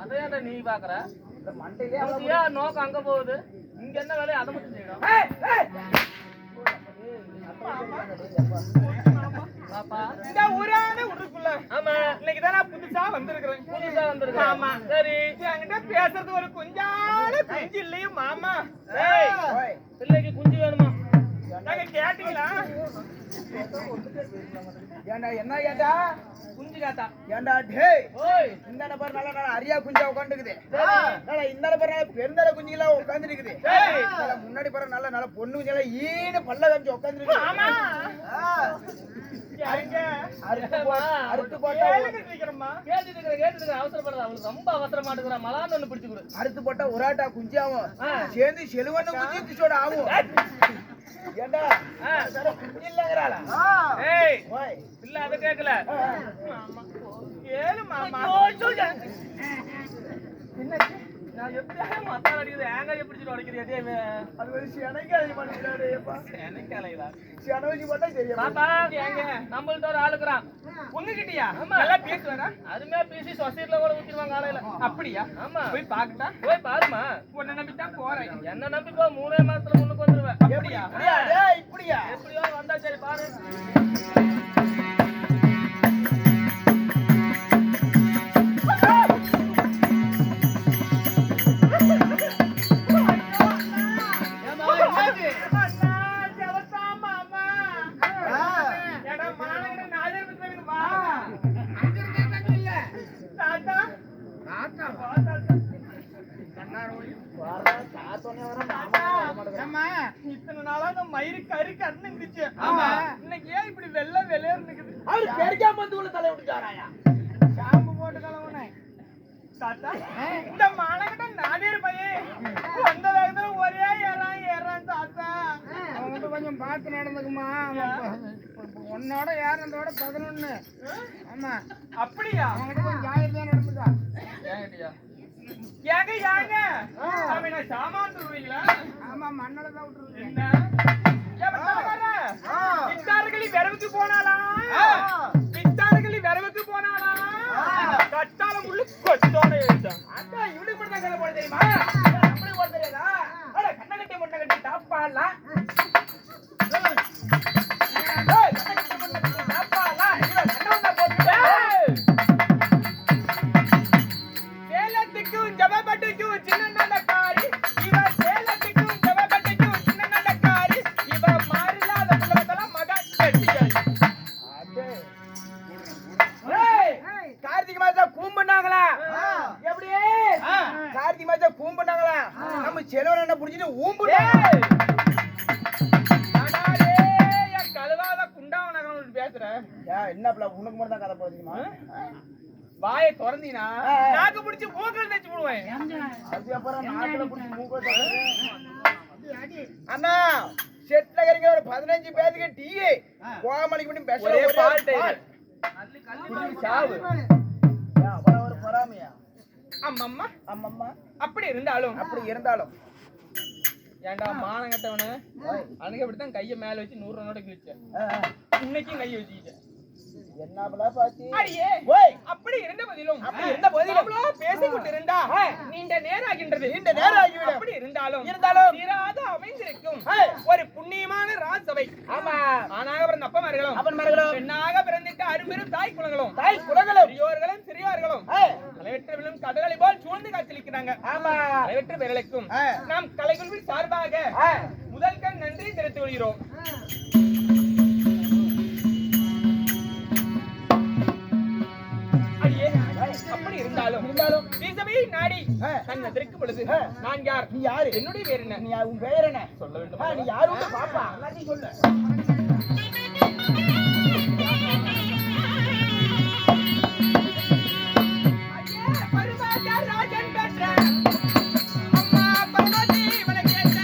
அதையாட நீ பாக்குற மண்டையிலே நோக்கம் அங்க போகுது. இங்க என்ன வேலையை அதை மட்டும் செய்யணும். இந்த ஊரான ஊருக்குள்ள ஆமா இன்னைக்குதான் புதுசா வந்திருக்கிறேன். ஆமா சரி என்கிட்ட பேசுறது ஒரு குஞ்சான குஞ்சு இல்லையும் மாமா. பிள்ளைக்கு குஞ்சு வேணுமா? நாங்க கேட்டீங்களா? ஏண்டா என்ன கேட்டா? குஞ்சு கேட்டா. ஏண்டா டேய் ஓய் இந்த நபர் நல்ல அரியா குஞ்சா உட்காந்துக்குது. இந்த நபர் பெருந்தல குஞ்சுலாம் உட்கார்ந்து இருக்குது. முன்னாடி பாரு நல்ல பொண்ணு குஞ்செல்லாம் ஈன பல்ல காமிச்சு உட்கார்ந்து ஆமா அறுத்து போட்டா கேட்டு அவசரப்படுற அவளுக்கு ரொம்ப அவசரமாட்டுக்கிறா. மலான்னு ஒண்ணு பிடிச்சு கொடு. அறுத்து போட்டா ஒராட்டா குஞ்சாவும் சேர்ந்து செலுவண்ண குஞ்சிச்சோட ஆகும். ஏண்டா குஞ்சு இல்லங்கிறாளா? இல்ல அதை கேட்கல. ஏழு மாமா நான் எப்படியா மத்தால் அடிக்குது ஏங்க எப்படிச்சு உடைக்கிறீங்க? அது ஒரு செனைக்கு அது பண்ணிக்கிறாரு. எனக்கு அலையில செனவச்சி போட்டா தெரியும். பாப்பா ஏங்க நம்மள்ட்ட ஒரு ஆளுக்குறான் உங்ககிட்டயா? நல்லா பேசுவாரா? அதுமே பேசி சொசைட்டில கூட ஊத்திடுவாங்க ஆலையில. அப்படியா? ஆமா போய் பாக்கட்டா? போய் பாருமா. உன்னை நம்பித்தான் போறேன். என்ன நம்பி போ 3 மாசத்துல முன்னுக்கு வந்துருவேன். அப்படியா? இப்படியா எப்படியோ வந்தா சரி பாரு. இத்தனை நாளா நான் மயிறு கறி கண்ணு இருந்துச்சு. இன்னைக்கு ஏன் இப்படி வெள்ளை வெள்ளையர் இருக்குது? அவரு கறிக்காம வந்து உள்ள தலை விட்டுட்டாராயா? ஷாம்பு போட்டு கலவுனே தாத்தா. இந்த மானகிட்ட நாடேர் பையன் வந்த வேகத்துல ஒரே ஏறான் தாத்தா. அவங்க கொஞ்சம் பார்த்து நடந்துக்குமா. உன்னோட ஏறதோட 11. ஆமா அப்படியா? அவங்ககிட்ட கொஞ்சம் ஜாகிரதையா நடந்துக்கா. ஏங்க அவன் சாமான் சொல்லுவீங்களா? ஆமா மண்ணல தான் விட்டுருக்கேன். பித்தார்களி விரவுக்கு போனாலா? பித்தார்களி விரவுக்கு போனாலா? கட்டாளம் உள்ள கொத்தோட எழுதான். அதான் இவனுக்கு மட்டும் தான் கதை போட தெரியுமா? அப்படி போட தெரியாதா? கண்ண கட்டி முட்டை கட்டி தாப்பாலாம். சேலத்துக்கும் ஜபபட்டுக்கும் சின்ன நடக்காரி இவ. சேலத்துக்கும் ஜபபட்டுக்கும் சின்ன நடக்காரி இவ. மாறில்லாத புலவத்தெல்லாம் மகா கெட்டியாரி. கார்த்திகை மாசம் கூம்புனாங்களா? எப்படி கார்த்திகை மாசம் கூம்புனாங்களா? நம்ம செலவன் என்ன புடிச்சிட்டு ஊம்புட்டாங்க. கழுவாத குண்டாவன பேசுற என்ன உனக்கு மட்டும் தான் கதை போடுறீமா? வாயை திறந்தீனா நாக்கு பிடிச்சி மூக்கல் தச்சு விடுவேன். அது அப்புறம் நாக்குல பிடிச்சி மூக்க. அண்ணா செட்ல கறிங்க ஒரு 15 பேருக்கு டீ கோமலிக்கு பண்ணி பேச ஒரே பால்ட் சாவு. அப்புறம் ஒரு பொறாமையா? அம்மம்மா அம்மம்மா அப்படி இருந்தாலும் ஏண்டா மானம் கட்டவனு அன்னைக்கு அப்படித்தான் கைய மேல வச்சு 100 நோட்டை கிழிச்சேன். இன்னைக்கும் கைய வச்சுக்கிட்டேன். என்ன பாத்தி அடியே அப்படி இருந்த போதிலும் பேசிக்கொண்டு இருந்தா நீண்ட நேராகின்றது. அப்படி இருந்தாலும் தீராத அமைந்திருக்கும் ஒரு புண்ணியமான ராஜசபை. ஆமா ஆனாக பிறந்த அப்பமார்களும் பெண்ணாக பிறந்திருக்க அரும்பெரும் தாய் குலங்களும் பெரியோர்களும் சிறியோர்களும் தலைவற்றவர்களும் கதகளை போல் சூழ்ந்து காட்சியளிக்கிறாங்க. தலைவற்ற பேர்களுக்கும் நாம் கலைக்குழுவின் சார்பாக முதல் கண் நன்றி தெரிவித்துக் கொள்கிறோம். அப்படி இருந்தாலும் சபையை நாடி நான் எதிர்க்கும் பொழுது நான் யார்? நீ யாரு? என்னுடைய பேர் என்ன? நீ உன் பெயர் என்ன சொல்ல வேண்டும். நீ யாரு பாப்பா எல்லாத்தையும் சொல்லு. ராஜன் பெற்ற அம்மா பர்வதி வணக்கேற்ற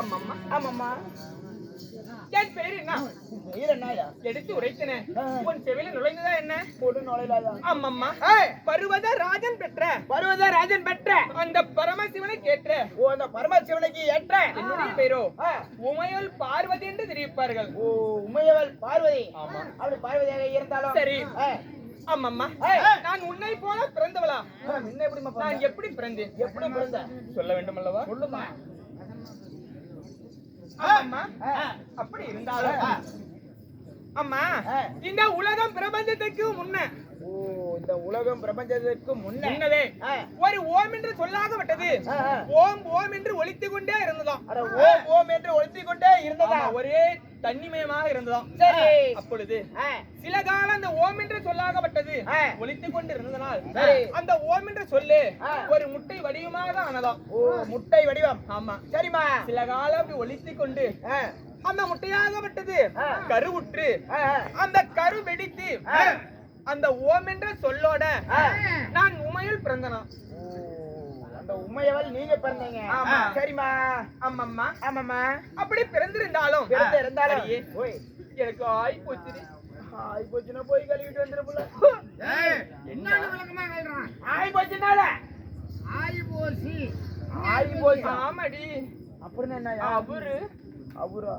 ஆமாம்மா. ஆமாம்மா. என் பேர் என்ன? பெயர் என்னயா? எடுத்து உரைத்தனே. உன் செவில நுழைந்ததா என்ன? போடு நுழையலாயா? ஆமாம்மா. பர்வத ராஜன் பெற்ற பர்வதராஜன் பெற்ற அந்த பரமசிவனை கேட்ட ஓ அந்த பரமசிவனுக்கு ஏற்ற என்னுடைய பேரோ உமையல் பார்வதி என்று தெரிவிப்பார்கள். ஓ உமையவள் பார்வதி. ஆமா. அப்படி பார்வதியாக இருந்தாலும் சரி. ஆமாம்மா. நான் உன்னை போல பிறந்தவளா? முன்ன எப்படிமா நான் எப்படி பிறந்தேன்? எப்படி பிறந்த? சொல்ல வேண்டும் அல்லவா? சொல்லுமா. ஆமாம்மா. அப்படி இருந்தாலும் அம்மா இந்த உலகம் பிரபஞ்சத்துக்கு முன்ன ஓ இந்த உலகம் பிரபஞ்சத்திற்கு முன்னதே ஒரு ஓம் என்று சொல்லாகப்பட்டது. ஓம் ஓம் என்று ஒலித்துக் கொண்டே இருந்ததாம். ஓம் ஓம் என்று ஒலித்துக் கொண்டே இருந்ததா? ஒரே தன்னிமயமாக இருந்ததாம். சரி. அப்பொழுது சில காலம் அந்த ஓம் என்று சொல்லாகப்பட்டது ஒலித்துக் கொண்டு இருந்ததனால் அந்த ஓம் என்று சொல்லு ஒரு முட்டை வடிவமாக ஆனதாம். ஓ முட்டை வடிவம். ஆமா. சரிமா. சில காலம் அப்படி ஒலித்துக் கொண்டு அந்த முட்டையாகப்பட்டது கருவுற்று அந்த கரு வெடித்து அந்த ஓம் என்ற சொல்லோட நான் உமையில் பிறந்தனா. அந்த உமையவள் நீங்க பிறந்தீங்க. ஆமா. சரிமா. ஆமாம்மா. ஆமாம்மா. அப்படி பிறந்திருந்தாலும் ஓய் எனக்கு ஆய் போச்சு. ஆய் போச்சுன்னா போய் கழுவிட்டு வந்துருப்புல. என்ன விளக்கமா கல்றான்? ஆய் போச்சுனால ஆயி போசி. ஆய் போச்சு. ஆமாடி. அப்புறம் என்ன? அவரு அவரா?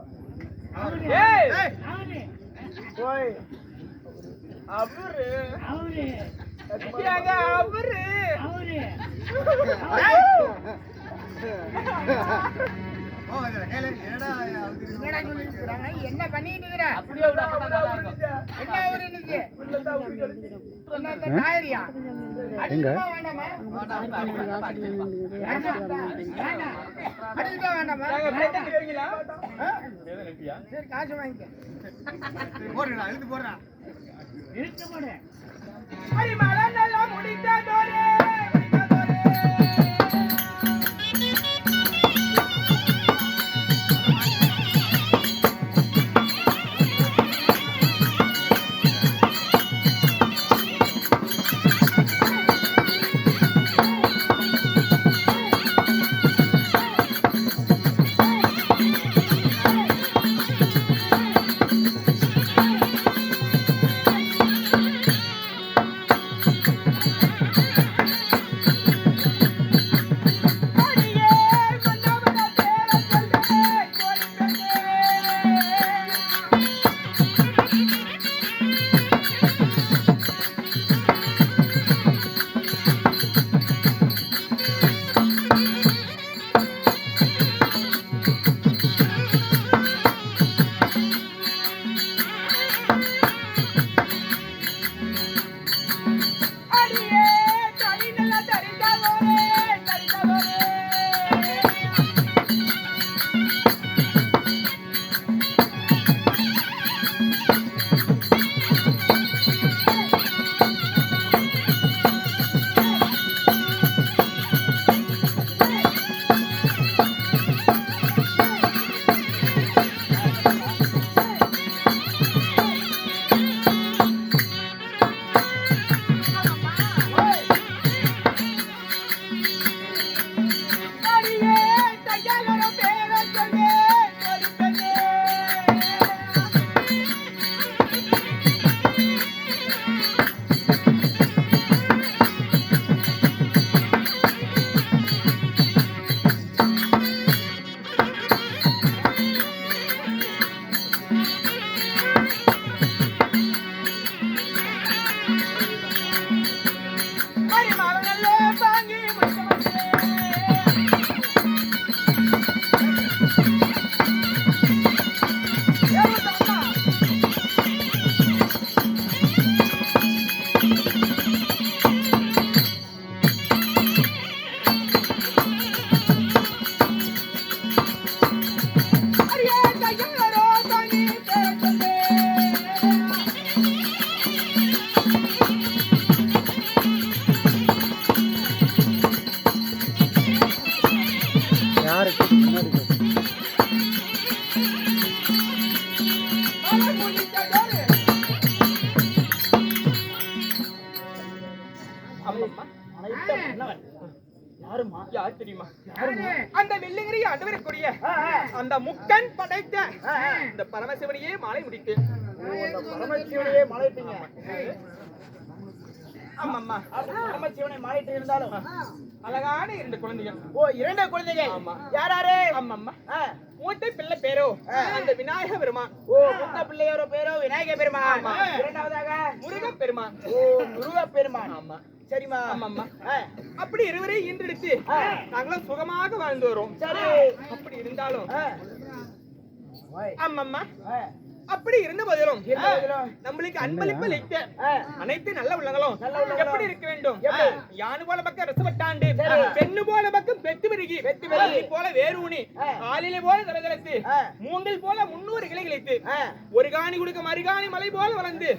ஏய் அவனே. ஓய் அவரு அவனே. ஏங்க அவரு அவனே. என்ன பண்ணிட்டு இருக்கிற? அப்படியே விட அப்பதான் இருக்கும். என்ன ஊரு இன்னைக்கு? என்ன இந்த காயரியா? அடிக்கமா வேண்டாமா? வேண்டாம். அடிக்கமா வேண்டாமா? நாங்க பேட்ட தெரியுங்களா? சரி காசு வாங்கிக்க. போடுறா இழுத்து போடுறா. இழுத்து போடு. அடி மலனெல்லாம் முடிந்ததோரே. அனைத்தும் என்னவன்? யாருமா? யார் தெரியுமா? யாரு? அந்த வில்லுங்கிரி ஆண்டு வரக்கூடிய அந்த முக்கன் படைத்த இந்த பரமசிவனையே மாலை முடித்து பரமசிவனையே மலைட்டீங்க. ஆமாம்மா பரமசிவனை மலைட்டு இருந்தாலும் அழகான 2 குழந்தைகள். ஓ 2 குழந்தைகள். ஆமா. யாராரு? ஆமாம்மா மூத்த பிள்ளை பேரோ அந்த விநாயக பெருமான். ஓ மூத்த பிள்ளையோட பேரோ விநாயக பெருமான். இரண்டாவதாக முருக பெருமான். ஓ முருக பெருமான். ஆமா சரிமா. ஆமாம்மா அப்படி இருவரையும் ஈன்றெடுத்து நாங்களும் சுகமாக வாழ்ந்து வரோம். சரி. அப்படி இருந்தாலும் ஆமாம்மா ஆ. அப்படி இருந்த போதிலும் இருந்த போதிலும் நம்மளுக்கு அன்பளிப்பு அளித்த அனைத்து நல்ல உள்ளங்களும் நல்ல உள்ளங்களும் எப்படி இருக்க வேண்டும்? எப்படி? யானு போல பக்கம் ரசவட்டாண்டு, சரி. பெண்ணு போல பக்கம் பெத்து பெருகி, பெத்து பெருகி, போல வேரூனி, காலிலே போல தலதலத்து, மூங்கில் போல 300 கிளை கிளைத்து, ஒரு காணி கொடுக்க மறுகாணி மலை போல வளர்ந்து,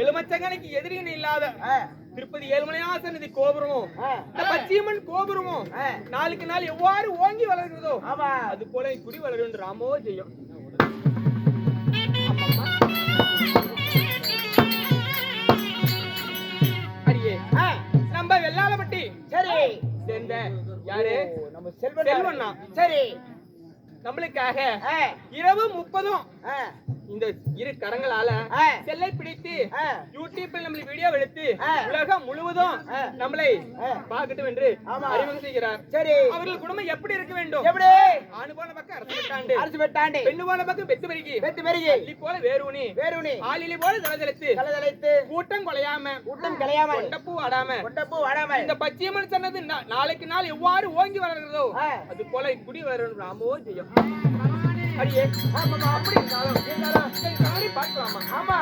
எலுமச்சங்கனைக்கு எதிரிகள் இல்லாத திருப்பதி ஏழுமலையாசனதி கோபுரமும் இந்த பச்சையம்மன் கோபுரமும் நாளுக்கு நாள் எவ்வாறு ஓங்கி வளர்கிறதோ அது போல குடி வளரும் ராமோ ஜெயம். அடியே நம்ம வெள்ளாளப்பட்டி சரி சேர்ந்த யாரு? நம்ம செல்வண்ணா. சரி நம்மளுக்காக இரவு 30 இந்த இரு கரங்களால செல்லை பிடித்து யூடியூப்ல நம்மளுக்கு வீடியோ எடுத்து உலகம் முழுவதும் நம்மளை பார்க்கட்டும் என்று அறிமுகம் செய்கிறார். சரி அவர்கள் குடும்பம் எப்படி இருக்க வேண்டும்? எப்படி? ஆணு போல பக்கம் அரசு அரசு பெட்டாண்டு, பெண்ணு போல பக்கம் பெத்து பெருகி, அள்ளி போல வேரூனி, ஆளிலி போல தலதலத்து, கூட்டம் கொலையாம, கூட்டம் கலையாம, கொண்டப்பூ ஆடாம, இந்த பச்சையம்மன் சொன்னது நாளைக்கு நாள் எவ்வாறு ஓங்கி வளர்கிறதோ அது போல குடி வரும் ராமோ ஜெயம். அடியே அப்படி இருந்தாலும் பார்க்கலாமா? ஆமா.